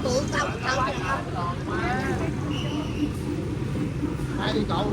Tưởng sao sao hai đi cậu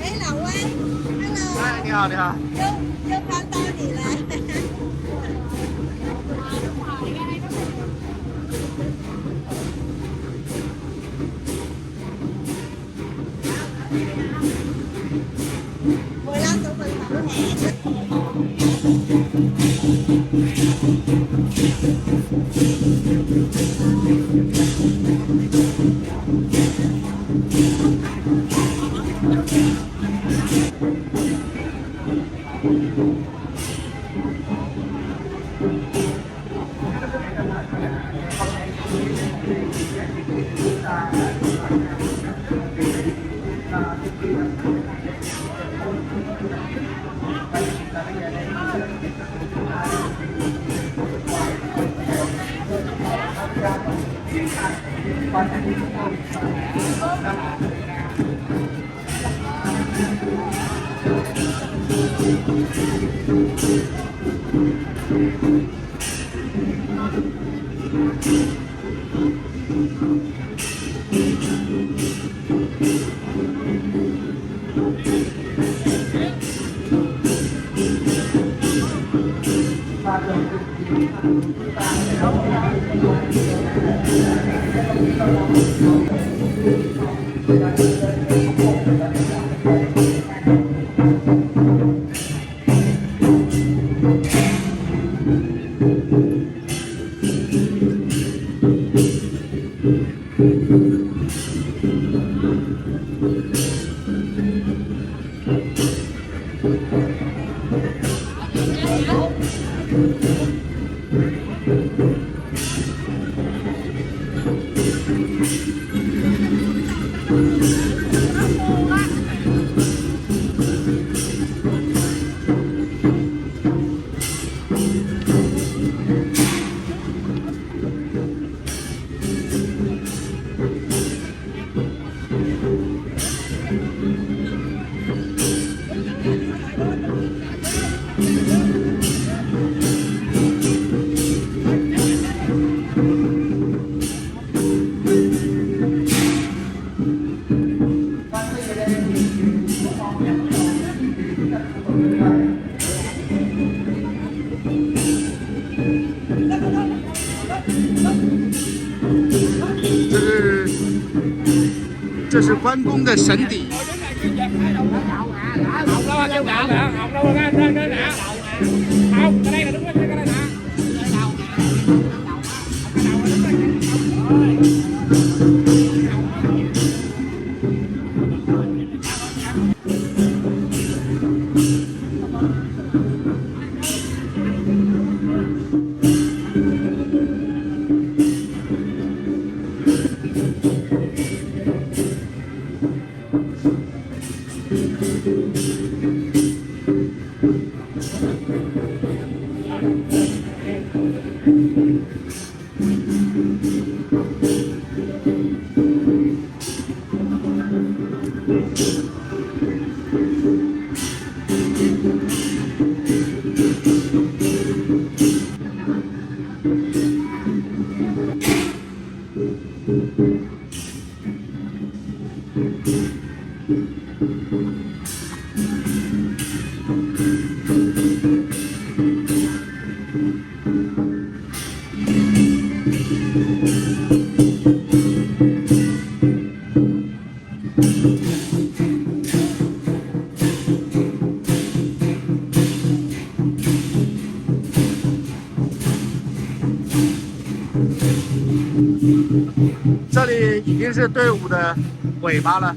Ê Lậu ơi, hello. 你好，你好。Vô con to gì là mười lăm tụi mình hẹn. 这是关公的神邸。 học đâu kêu gạo nè, học đâu ra nè. Không, cái đây là đúng cái đây nè.这里已经是队伍的尾巴了。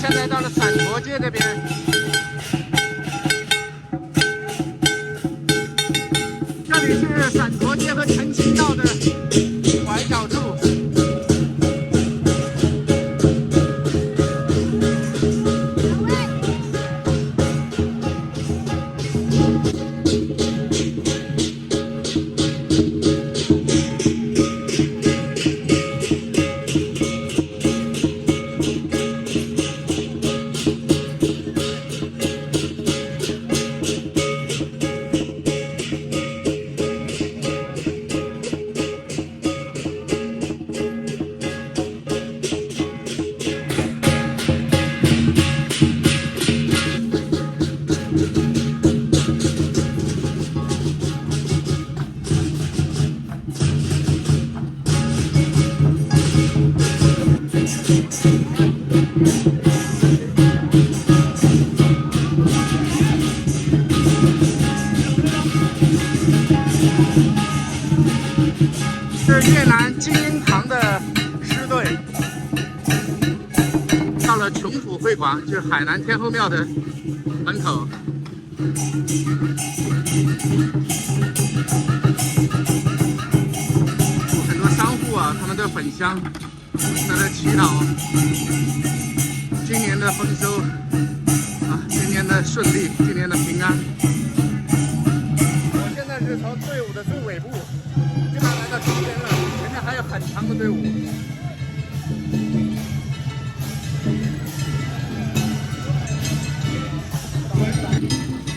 现在到了陕陀街这边，这里是陕陀街和陈清道的拐角处。是越南金英堂的狮队，到了琼府会馆，就是海南天后庙的门口。很多商户啊，他们都返乡，在那祈祷今年的丰收啊，今年的顺利，今年的平安。我现在是从队伍的最尾部。基本上来到中间了，前面还有很长的队伍。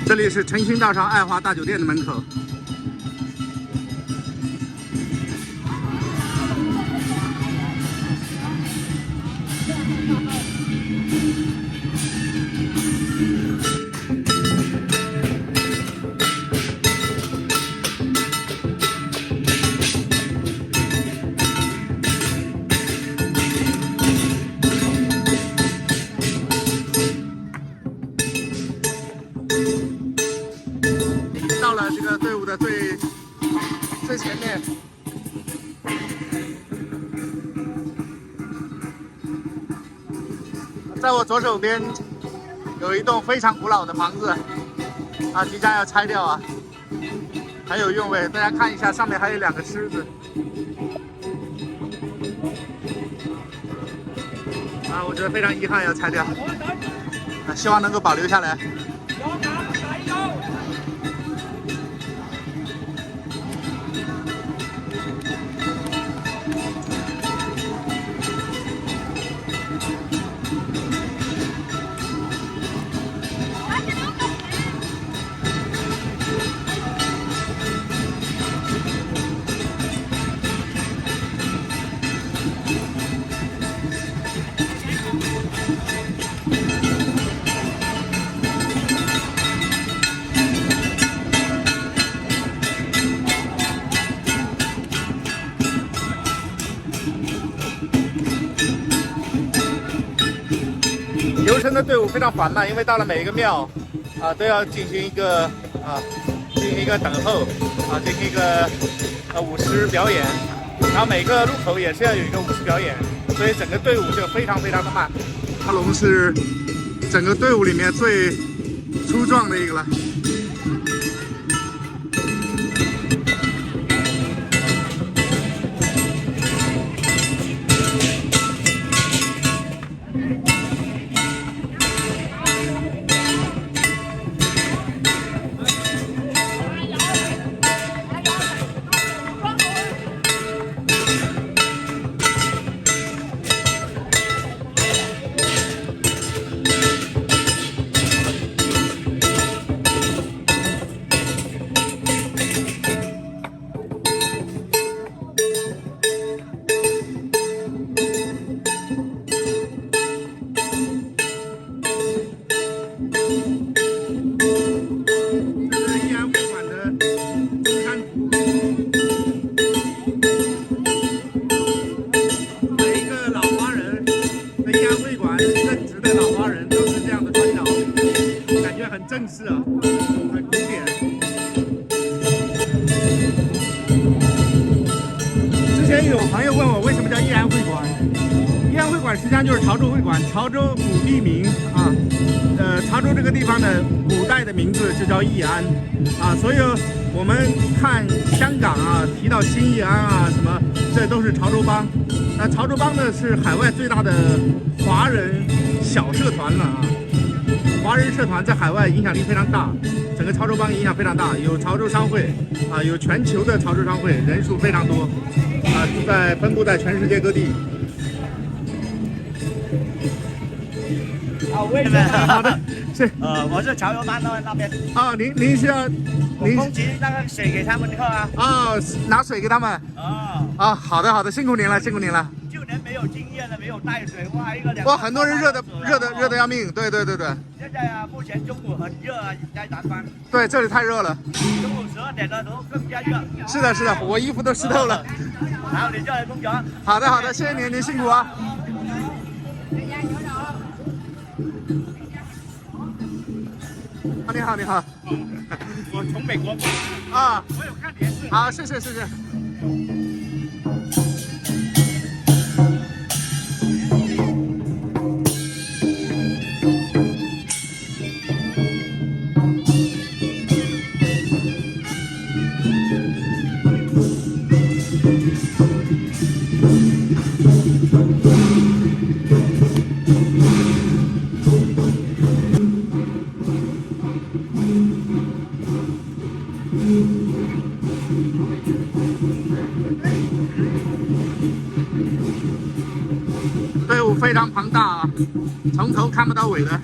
这里是陈清道上爱华大酒店的门口。到了这个队伍的最前面，在我左手边有一栋非常古老的房子啊，即将要拆掉啊，很有韵味。大家看一下，上面还有2个狮子啊，我觉得非常遗憾要拆掉啊，希望能够保留下来。游程的队伍非常缓慢，因为到了每一个庙啊都要进行一个等候啊，进行一个舞狮表演，然后每个路口也是要有一个舞狮表演，所以整个队伍就非常的慢。阿龙是整个队伍里面最粗壮的一个了。正式啊，很古典。之前有朋友问我为什么叫义安会馆，义安会馆。馆实际上就是潮州会馆，潮州古地名啊。潮州这个地方的古代的名字就叫义安啊，所以我们看香港啊，提到新义安啊什么，这都是潮州帮。那潮州帮呢是海外最大的华人小社团了啊，华人社团在海外影响力非常大，整个潮州帮影响非常大，有潮州商会啊，有全球的潮州商会，人数非常多啊，分布在全世界各地。为什么？好的，是我是潮州帮那边。啊，您是要您供给那个水给他们喝啊。哦，拿水给他们。啊，好的，辛苦您了，辛苦您了。就连没有经验的，没有带水，哇，一个两。哇，很多人热的要命，对。现在啊，目前中午很热啊，在南方。对，这里太热了。中午12点了都更加热。是的，我衣服都湿透了。然后你就来工作。好的，谢谢您辛苦啊。你好。我从美国啊，我有看电视。好，谢谢。队伍非常庞大啊，从头看不到尾的。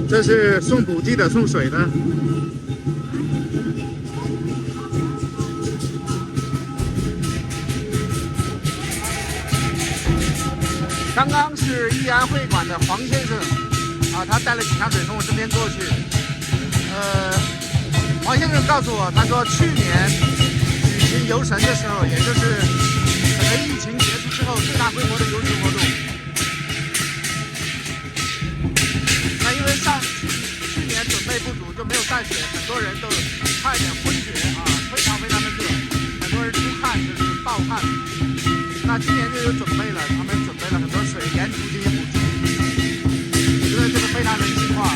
这是送补给的，送水的。刚刚是义安会馆的黄先生啊，他带了几箱水从我身边过去。黄先生告诉我，他说去年举行游神的时候，也就是整个疫情结束之后最大规模的游神活动。那因为去年准备备不足就没有带水，很多人都差一点昏厥啊，非常非常的热，很多人出汗就是暴汗。那今年就有准备了，他们准备了很多水，沿途进行补给，我觉得这个非常人性化啊。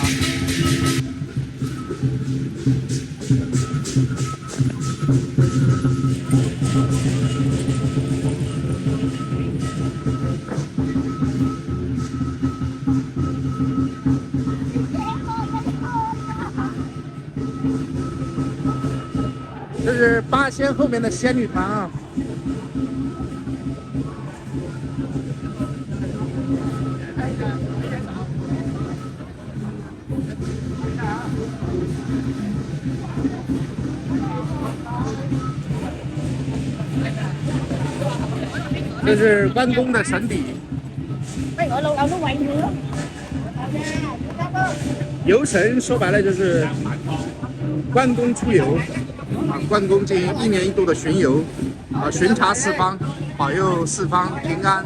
这是八仙后面的仙女团啊。这是关公的神邸。游神说白了就是关公出游啊，关公进行1年1度的巡游啊，巡查四方，保佑四方平安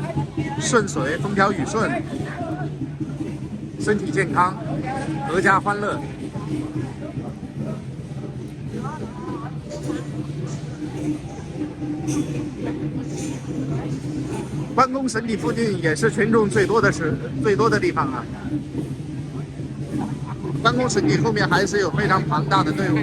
顺水，风调雨顺，身体健康，阖家欢乐。关公神邸附近也是群众最多的地方啊。关公神邸后面还是有非常庞大的队伍。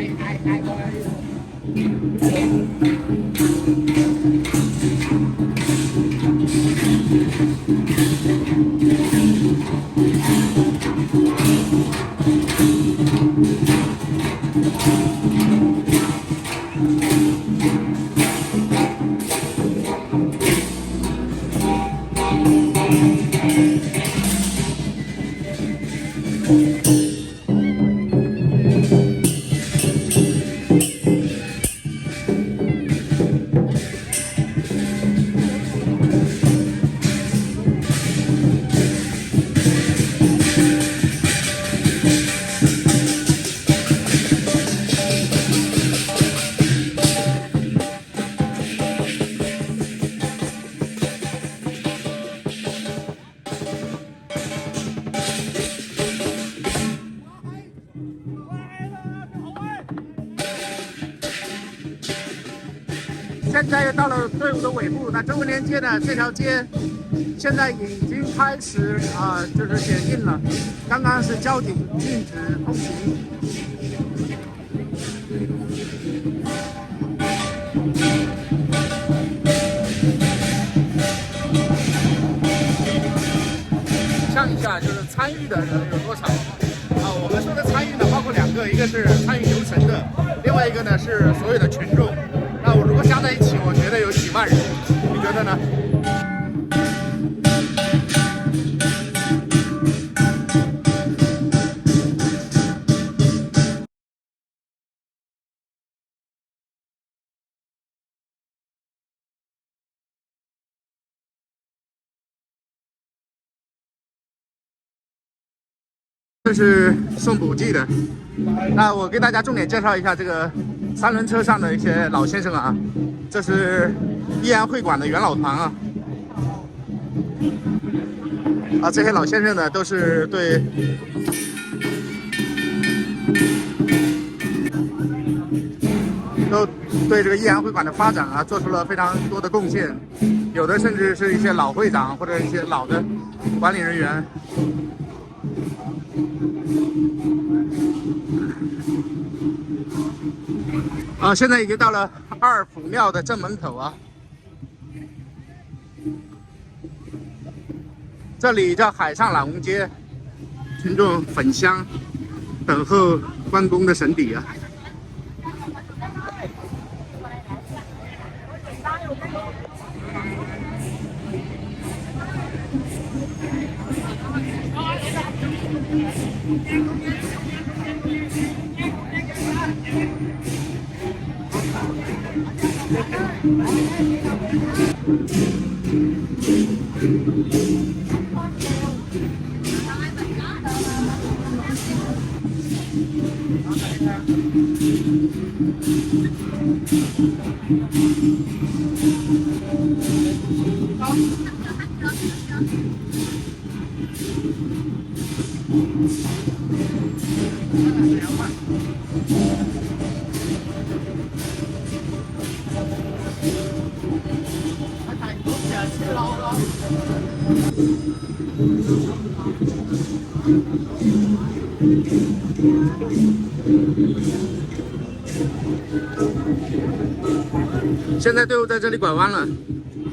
现在又到了队伍的尾部，那周文联街呢？这条街现在已经开始就是解禁了。刚刚是交警禁止通行。看一下，就是参与的人有多少啊？我们说的参与呢，包括2个，一个是参与游神的，另外一个呢是所有的群众。那我如果加在一起，我觉得有几万人，你觉得呢？这是送补剂的。那我给大家重点介绍一下这个3轮车上的一些老先生啊，这是义安会馆的元老团啊。这些老先生呢，都是对这个义安会馆的发展啊，做出了非常多的贡献。有的甚至是一些老会长或者一些老的管理人员。现在已经到了二府庙的正门口啊，这里叫海上揽红街，群众返乡等候关公的神邸啊。现在队伍在这里拐弯了，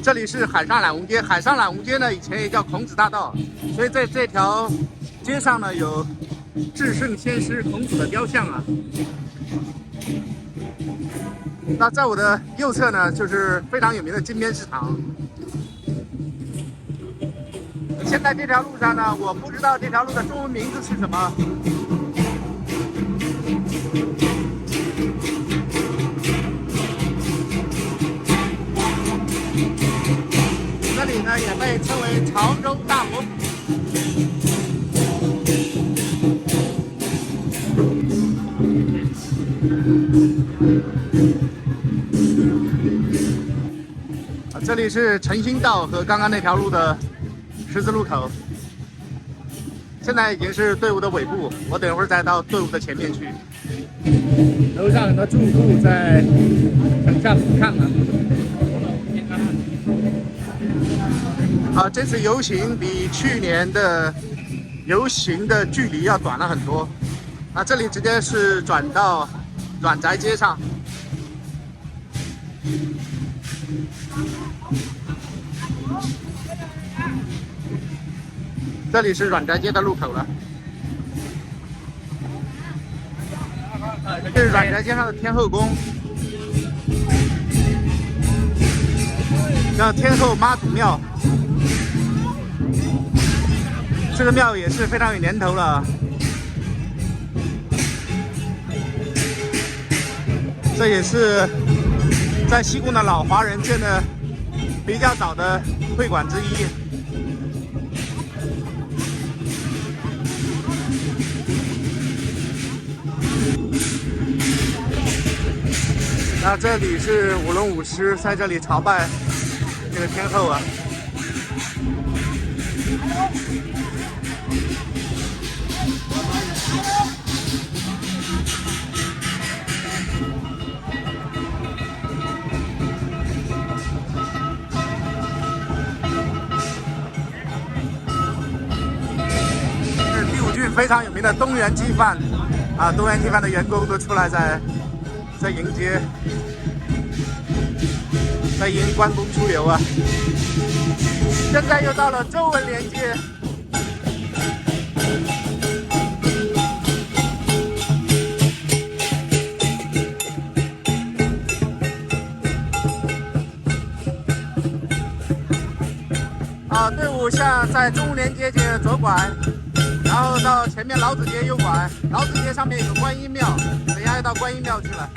这里是海上揽物街。海上揽物街呢，以前也叫孔子大道，所以在这条街上呢有至圣先师孔子的雕像啊。那在我的右侧呢，就是非常有名的金边市场。现在这条路上呢，我不知道这条路的中文名字是什么。这里呢也被称为潮州大佛府。这里是诚心道和刚刚那条路的十字路口。现在已经是队伍的尾部，我等一会儿再到队伍的前面去。楼上很多住户在等下俯瞰啊。好，这次游行比去年的游行的距离要短了很多。啊，这里直接是转到阮宅街上。这里是阮宅街的入口了，这是阮宅街上的天后宫，叫天后妈祖庙。这个庙也是非常有年头了，这也是在西贡的老华人建的比较早的会馆之一。那这里是舞龙舞狮在这里朝拜这个天后啊。这是第五郡非常有名的东源鸡饭啊，东源鸡饭的员工都出来在迎接，在迎关公出游啊！现在又到了周文连街，啊，队伍向在中文连街左拐，然后到前面老子街右拐，老子街上面有个观音庙，等一下要到观音庙去了。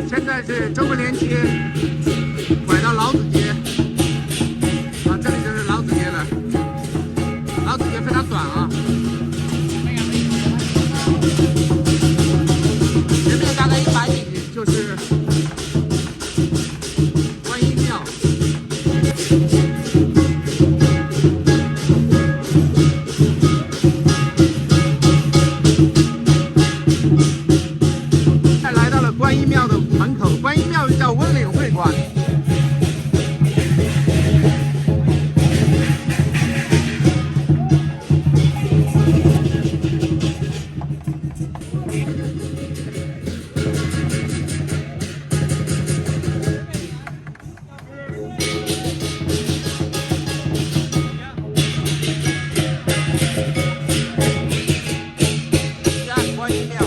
现在是周文连街，拐到老子街，啊，这里就是老子街了。老子街非常短啊，前面大概100米就是观音庙。来到了观音庙的门口，观音庙叫温岭会馆。观音庙。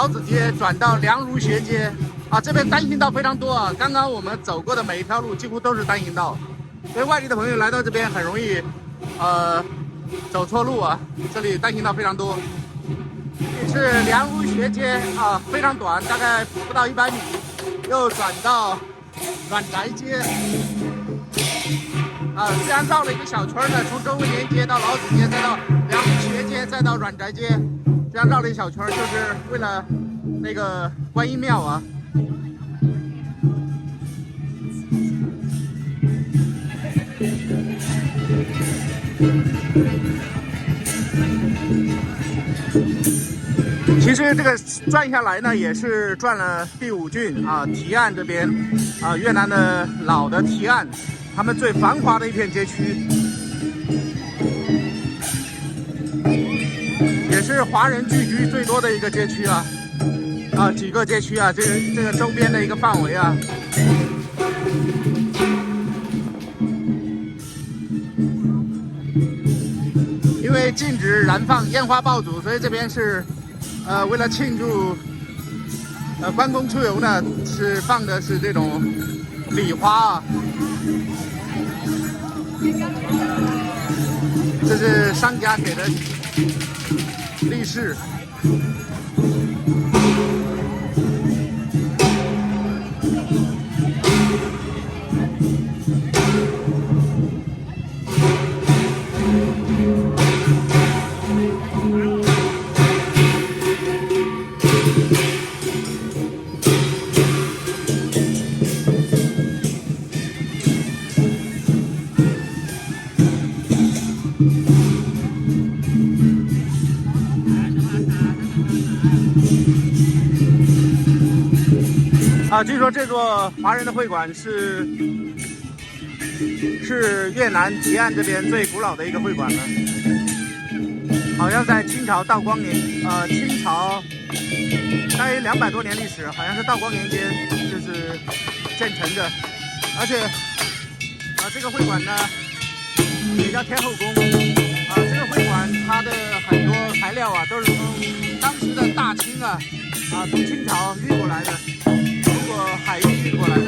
老子街转到梁儒学街啊，这边单行道非常多啊。刚刚我们走过的每一条路几乎都是单行道，所以外地的朋友来到这边很容易走错路啊。这里单行道非常多。这是梁儒学街啊，非常短，大概不到100米，又转到阮宅街。虽然绕了一个小圈呢，从周文年街到老子街，再到梁儒学街，再到阮宅街，这样绕了一小圈，就是为了那个观音庙啊。其实这个转下来呢，也是转了第5郡啊，提案这边啊，越南的老的提案，他们最繁华的一片街区，也是华人聚居最多的一个街区啊，几个街区啊，这个周边的一个范围啊。因为禁止燃放烟花爆竹，所以这边是为了庆祝关公出游呢，是放的是这种礼花啊。这是商家给的利是。据说这座华人的会馆是越南吉安这边最古老的一个会馆了，好像在清朝道光年，清朝大约200多年历史，好像是道光年间就是建成的，而且这个会馆呢也叫天后宫这个会馆它的很多材料啊都是从当时的大清从清朝运过来的。海运运过来的。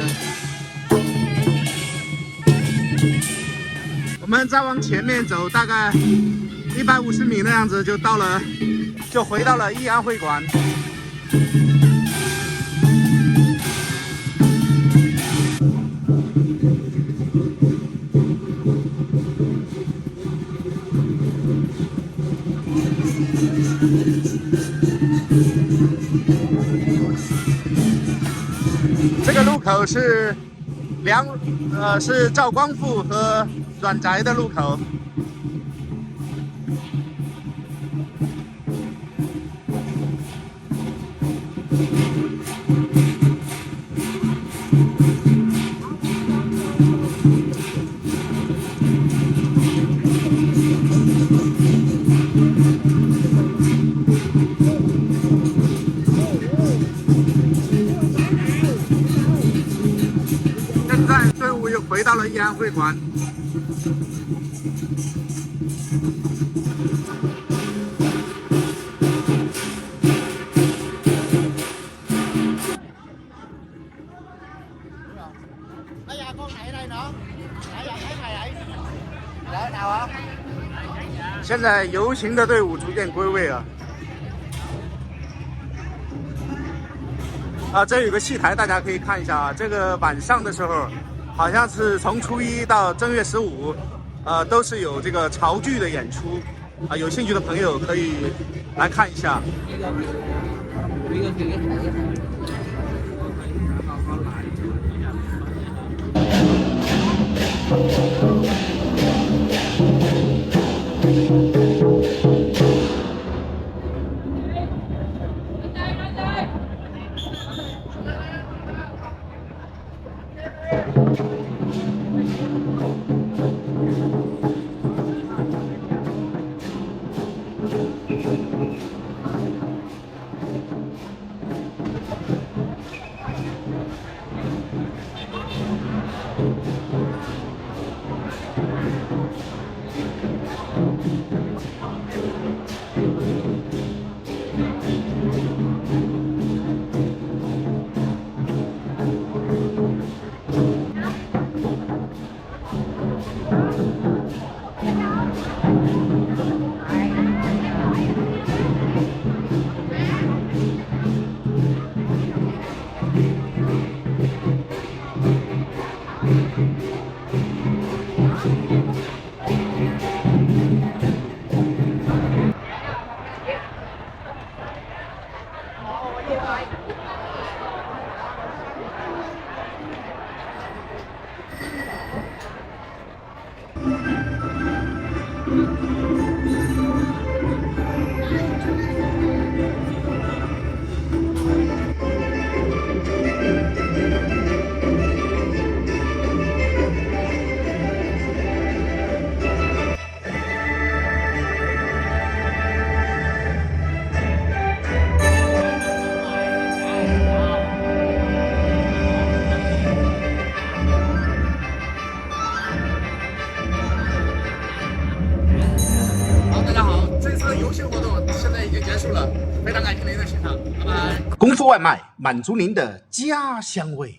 我们再往前面走，大概150米那样子就回到了义安会馆。这个路口是是赵光复和阮宅的路口。队伍又回到了义安会馆。现在游行的队伍逐渐归位啊。这有个戏台，大家可以看一下啊。这个晚上的时候，好像是从初一到正月15，都是有这个潮剧的演出有兴趣的朋友可以来看一下。好，大家好，这次游行活动现在已经结束了，非常感谢您的欣赏，拜拜。功夫外卖，满足您的家乡味。